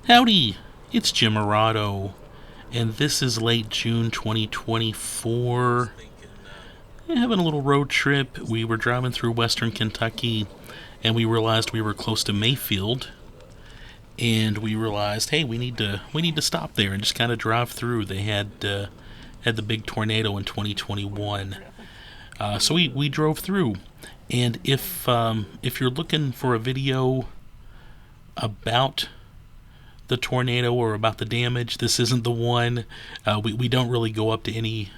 Howdy, it's Jim Morado, and this is late June 2024. Having a little road trip. We were driving through western Kentucky, and we realized we were close to Mayfield, and we realized, hey, we need to stop there and just kind of drive through. They had the big tornado in 2021, so we drove through. And if you're looking for a video about the tornado or about the damage, this isn't the one. We don't really go up to any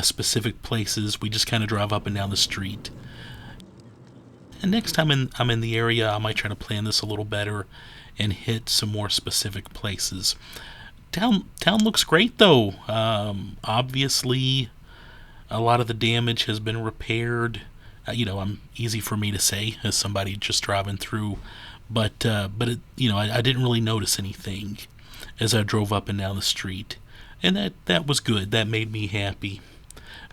specific places. We just kind of drive up and down the street. And next time I'm in the area, I might try to plan this a little better and hit some more specific places. Town looks great though. Obviously, a lot of the damage has been repaired. I'm easy for me to say as somebody just driving through, but I didn't really notice anything as I drove up and down the street, and that was good. That made me happy.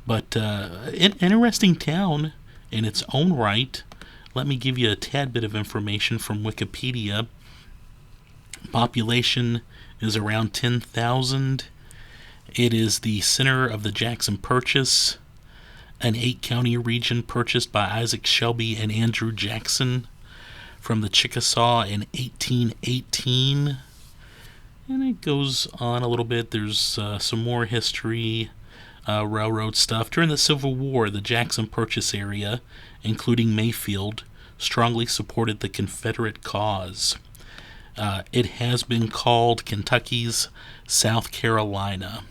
But an interesting town in its own right. Let me give you a tad bit of information from Wikipedia. Population is around 10,000. It is the center of the Jackson Purchase, an 8-county region purchased by Isaac Shelby and Andrew Jackson from the Chickasaw in 1818. And it goes on a little bit. There's some more history, railroad stuff. During the Civil War, the Jackson Purchase area, including Mayfield, strongly supported the Confederate cause. It has been called Kentucky's South Carolina.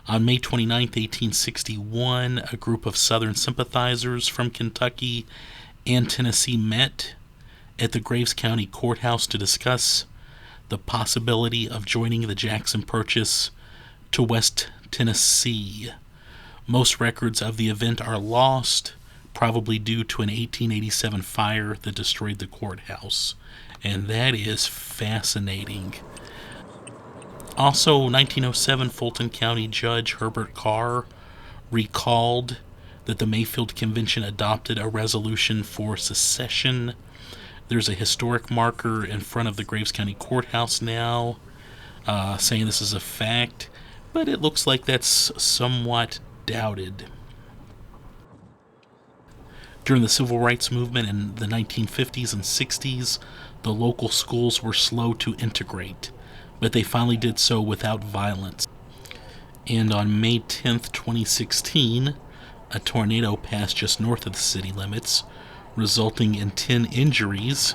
On May 29, 1861, a group of Southern sympathizers from Kentucky and Tennessee met at the Graves County Courthouse to discuss the possibility of joining the Jackson Purchase to West Tennessee. Most records of the event are lost, probably due to an 1887 fire that destroyed the courthouse. And that is fascinating. Also, 1907 Fulton County Judge Herbert Carr recalled that the Mayfield Convention adopted a resolution for secession. There's a historic marker in front of the Graves County Courthouse now, saying this is a fact, but it looks like that's somewhat doubted. During the Civil Rights Movement in the 1950s and 60s, the local schools were slow to integrate, but they finally did so without violence. And on May 10th, 2016, a tornado passed just north of the city limits, resulting in 10 injuries.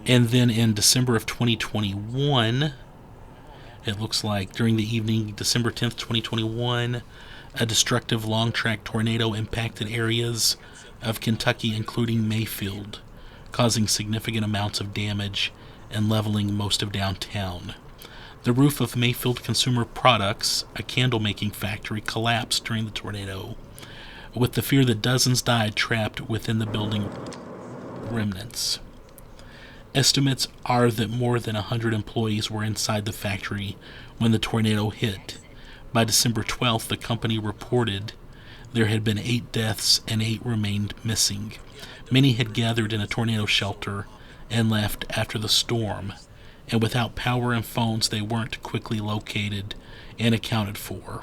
And then in December of 2021, it looks like during the evening, December 10th, 2021, a destructive long-track tornado impacted areas of Kentucky, including Mayfield, causing significant amounts of damage and leveling most of downtown. The roof of Mayfield Consumer Products, a candle-making factory, collapsed during the tornado, with the fear that dozens died trapped within the building remnants. Estimates are that more than 100 employees were inside the factory when the tornado hit. By December 12th, the company reported there had been 8 deaths and 8 remained missing. Many had gathered in a tornado shelter and left after the storm, and without power and phones, they weren't quickly located and accounted for.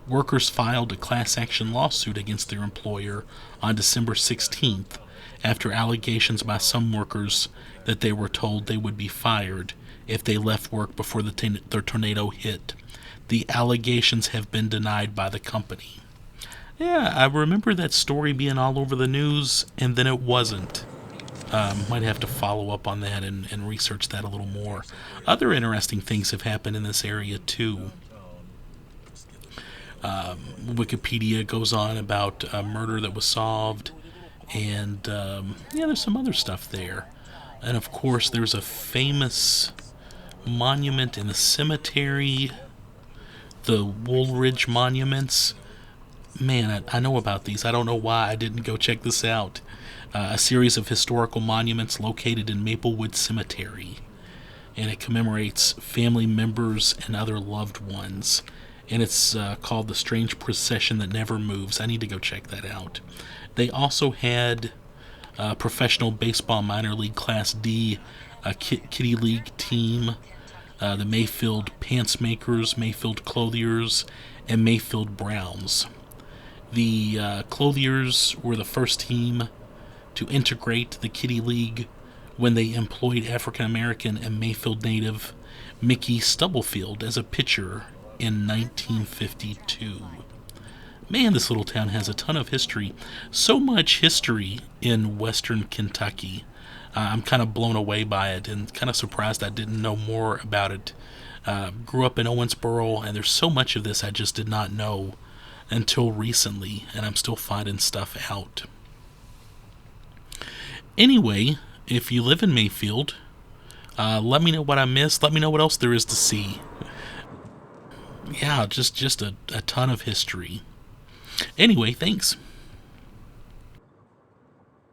Workers filed a class action lawsuit against their employer on December 16th after allegations by some workers that they were told they would be fired if they left work before the tornado hit. The allegations have been denied by the company. Yeah, I remember that story being all over the news, and then it wasn't. Might have to follow up on that and research that a little more. Other interesting things have happened in this area, too. Wikipedia goes on about a murder that was solved, and there's some other stuff there. And of course, there's a famous monument in the cemetery, the Woolridge Monuments. Man, I know about these. I don't know why I didn't go check this out. A series of historical monuments located in Maplewood Cemetery, and it commemorates family members and other loved ones. And it's called The Strange Procession That Never Moves. I need to go check that out. They also had professional baseball minor league Class D Kitty League team, the Mayfield Pantsmakers, Mayfield Clothiers, and Mayfield Browns. The Clothiers were the first team to integrate the Kitty League when they employed African American and Mayfield native Mickey Stubblefield as a pitcher in 1952. Man, this little town has a ton of history. So much history in western Kentucky. I'm kind of blown away by it and kind of surprised I didn't know more about it. Grew up in Owensboro, and there's so much of this I just did not know until recently, and I'm still finding stuff out. Anyway, if you live in Mayfield, let me know what I missed. Let me know what else there is to see. Yeah, just a ton of history. Anyway, thanks.